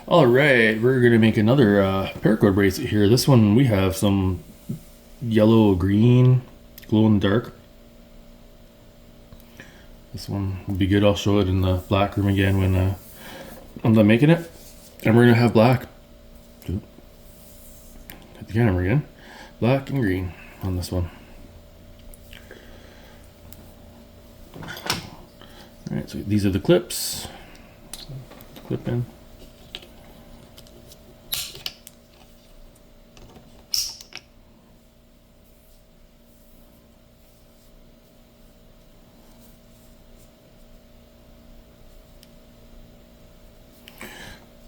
All right, we're gonna make another paracord bracelet here. This one we have some yellow, green, glow in the dark. This one will be good. I'll show it in the black room again when I'm done making it. And we're gonna have black. Hit the camera again. Black and green on this one. All right, so these are the clips. Clip in.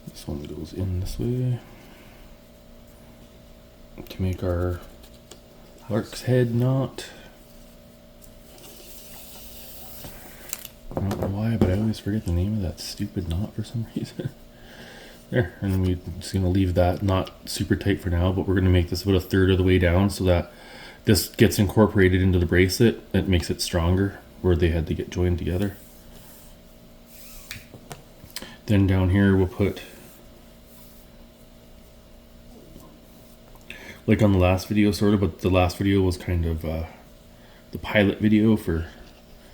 This one goes in this way to make our lark's head knot. I don't know why, but I always forget the name of that stupid knot for some reason. There, and then we're just gonna leave that knot super tight for now, but we're gonna make this about a third of the way down so that this gets incorporated into the bracelet. It makes it stronger where they had to get joined together. Then down here we'll put, like on the last video sort of, but the last video was kind of the pilot video for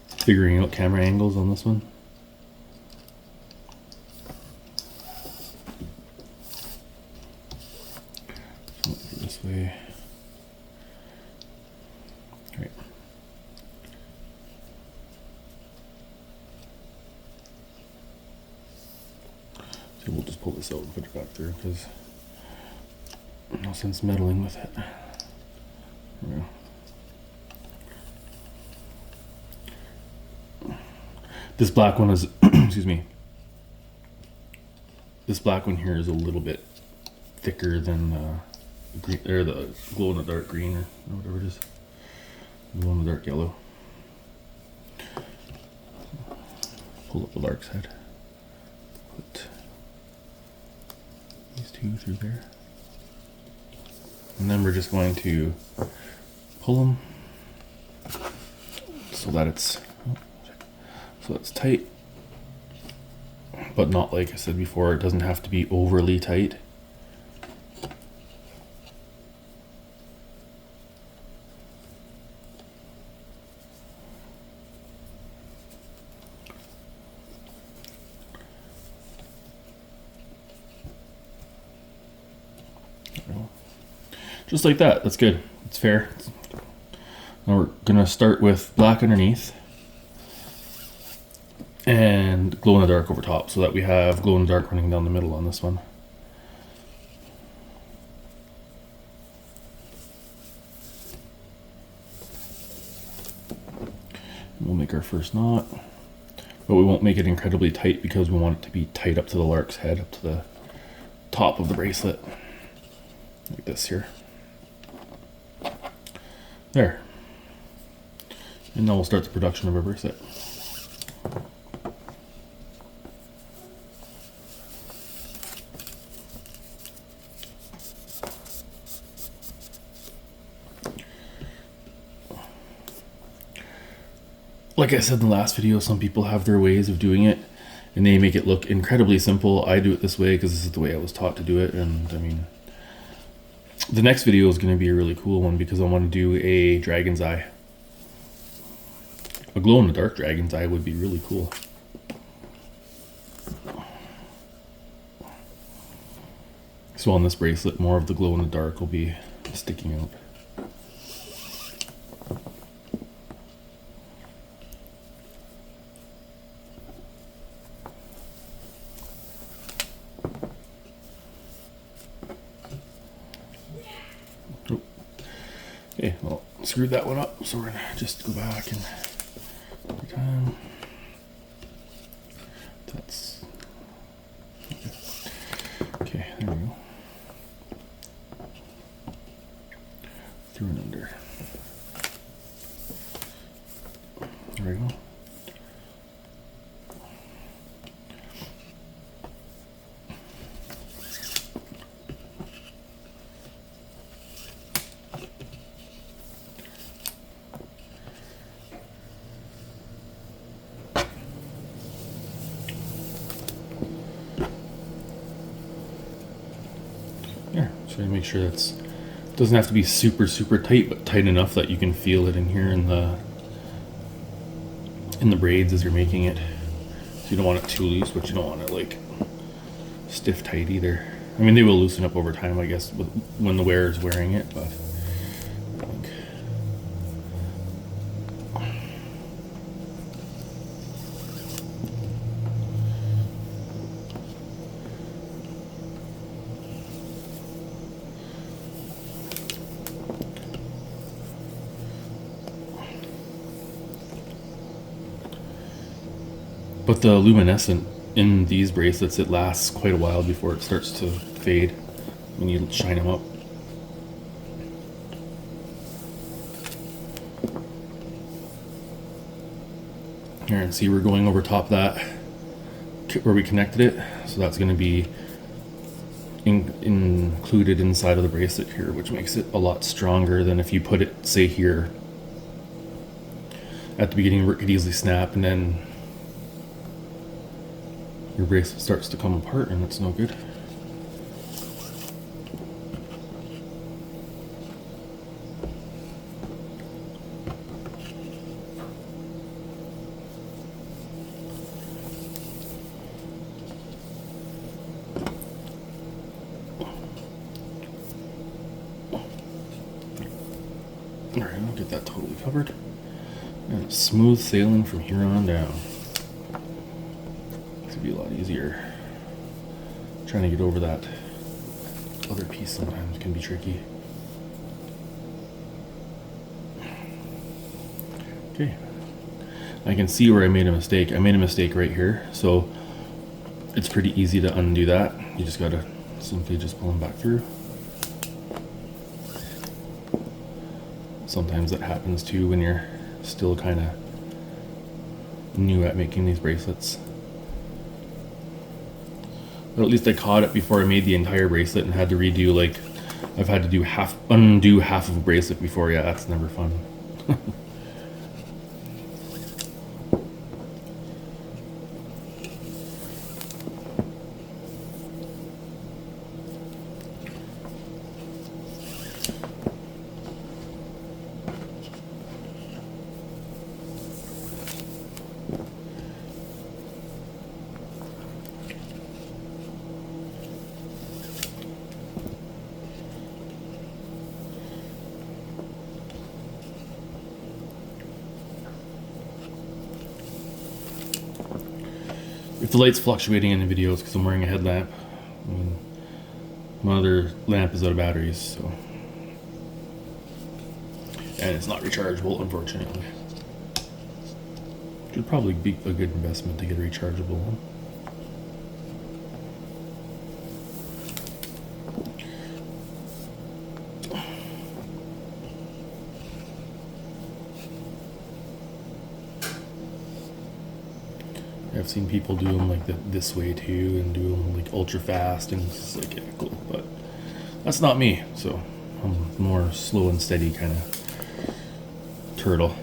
figuring out camera angles on this one. So this way. Right. So we'll just pull this out and put it back through because no sense meddling with it. There we go. This black one is, excuse me, this black one here is a little bit thicker than green, or the glow in the dark green, or whatever it is. Glow in the dark yellow. Pull up the lark's head. Put these two through there. And then we're just going to pull them so that it's tight, but not, like I said before, it doesn't have to be overly tight. Just like that. That's good. It's fair. Now we're gonna start with black underneath and glow in the dark over top, so that we have glow in the dark running down the middle on this one. We'll make our first knot, but we won't make it incredibly tight because we want it to be tight up to the lark's head, up to the top of the bracelet, like this here. There. And now we'll start the production of our bracelet. Like I said in the last video, some people have their ways of doing it and they make it look incredibly simple. I do it this way because this is the way I was taught to do it, and I mean, the next video is going to be a really cool one because I want to do a dragon's eye. A glow in the dark dragon's eye would be really cool. So on this bracelet, more of the glow in the dark will be sticking out. Okay, well, screwed that one up, so we're gonna just go back and every time. That's okay. There we go. Through and under. There we go. Yeah, so I make sure that's doesn't have to be super super tight, but tight enough that you can feel it in here in the braids as you're making it. So you don't want it too loose, but you don't want it like stiff tight either. I mean, they will loosen up over time, I guess, when the wearer is wearing it, but I think. But the luminescent in these bracelets, it lasts quite a while before it starts to fade when you shine them up. Here, and see, we're going over top that where we connected it, so that's going to be included inside of the bracelet here, which makes it a lot stronger than if you put it, say, here at the beginning, where it could easily snap, and then your bracelet starts to come apart, and that's no good. Alright, I'll get that totally covered. And it's smooth sailing from here on down. This would be a lot easier. Trying to get over that other piece sometimes can be tricky. Okay. I can see where I made a mistake. I made a mistake right here, so it's pretty easy to undo that. You just gotta simply just pull them back through. Sometimes that happens too when you're still kind of new at making these bracelets. But at least I caught it before I made the entire bracelet and had to redo, like, I've had to do undo half of a bracelet before. Yeah, that's never fun. If the light's fluctuating in the videos because I'm wearing a headlamp, I mean, my other lamp is out of batteries, so, and it's not rechargeable, unfortunately. Should probably be a good investment to get a rechargeable one. I've seen people do them like this way too, and do them like ultra fast, and it's just like, yeah, cool. But that's not me, so I'm more slow and steady kind of turtle.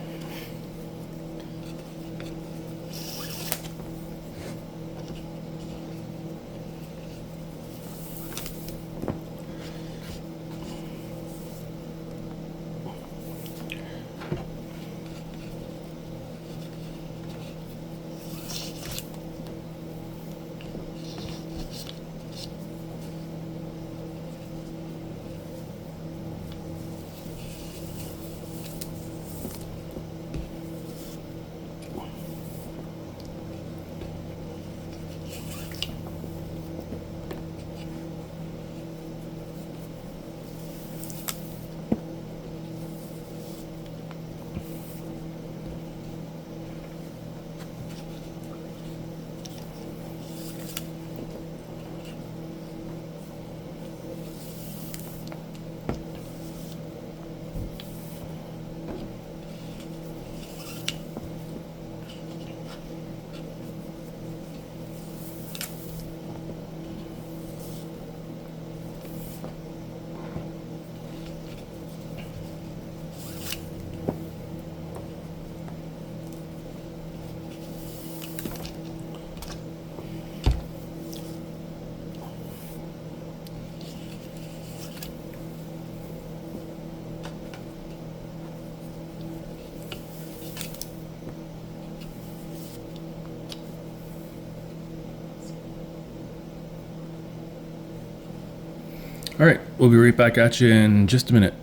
All right, we'll be right back at you in just a minute.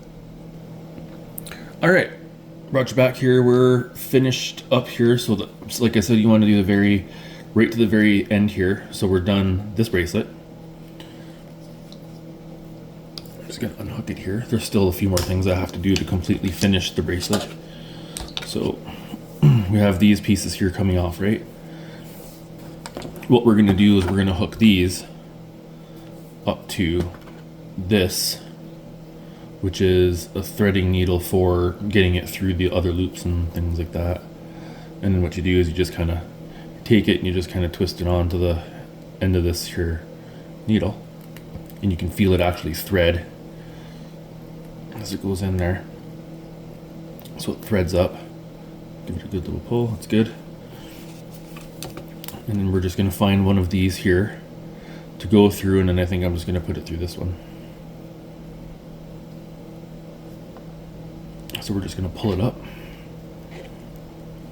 All right, brought you back here. We're finished up here. So like I said, you want to do right to the very end here. So we're done this bracelet. I'm just gonna unhook it here. There's still a few more things I have to do to completely finish the bracelet. So we have these pieces here coming off, right? What we're gonna do is we're gonna hook these up to this, which is a threading needle for getting it through the other loops and things like that. And then what you do is you just kind of take it and you just kind of twist it onto the end of this here needle, and you can feel it actually thread as it goes in there. So it threads up. Give it a good little pull. That's good. And then we're just going to find one of these here to go through, and then I think I'm just going to put it through this one. So we're just going to pull it up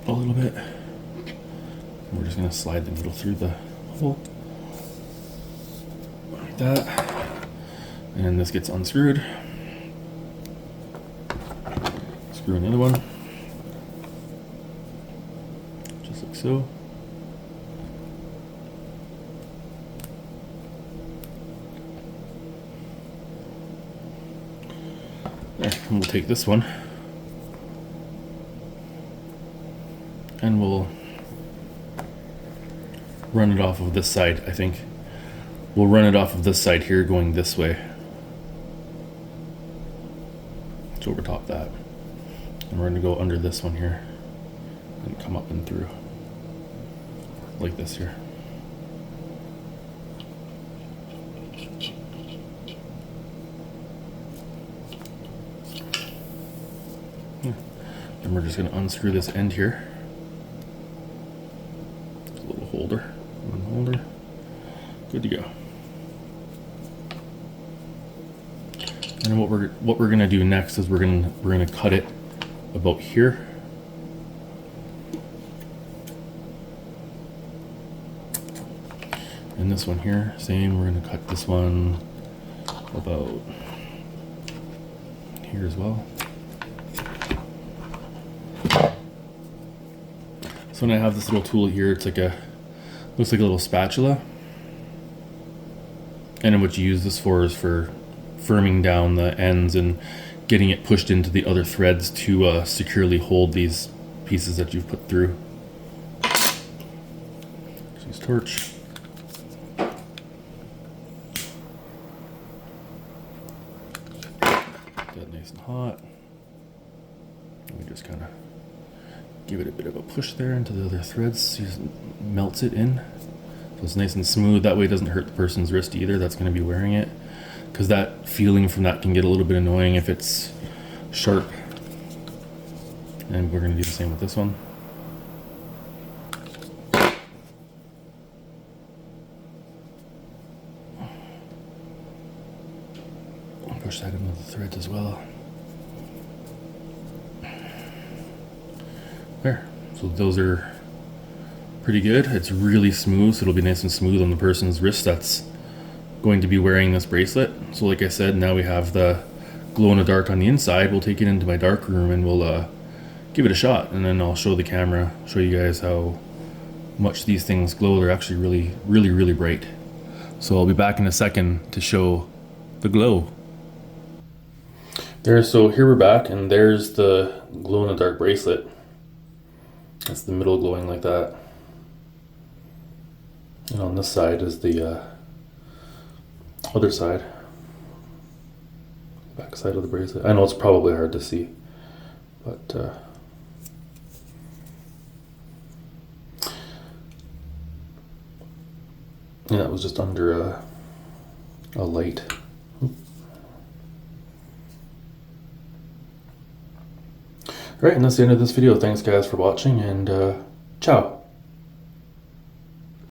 a little bit. And we're just going to slide the needle through the hole like that. And then this gets unscrewed. Screw another one, just like so. There, and we'll take this one and we'll run it off of this side. I think we'll run it off of this side here going this way. So over top that. And we're going to go under this one here and come up and through like this here. And we're just going to unscrew this end here. It's a little holder, one holder. Good to go. And then what we're going to do next is we're going to cut it about here. And this one here, same. We're going to cut this one about here as well. So when I have this little tool here, it's like looks like a little spatula. And then what you use this for is for firming down the ends and getting it pushed into the other threads to securely hold these pieces that you've put through. Just use torch. Get that nice and hot. And we just kind of give it a bit of a push there into the other threads so it melts it in. So it's nice and smooth. That way it doesn't hurt the person's wrist either that's going to be wearing it. Because that feeling from that can get a little bit annoying if it's sharp. And we're going to do the same with this one. Push that into the threads as well. There. So those are pretty good. It's really smooth, so it'll be nice and smooth on the person's wrist that's going to be wearing this bracelet. So like I said, now we have the glow in the dark on the inside. We'll take it into my dark room and we'll give it a shot, and then I'll show the camera, show you guys how much these things glow. They're actually really bright. So I'll be back in a second to show the glow. There, so here we're back, and there's the glow in the dark bracelet. That's the middle glowing like that. And on this side is the other side. Back side of the bracelet. I know it's probably hard to see, but yeah, it was just under a light. Alright, and that's the end of this video. Thanks guys for watching, and ciao.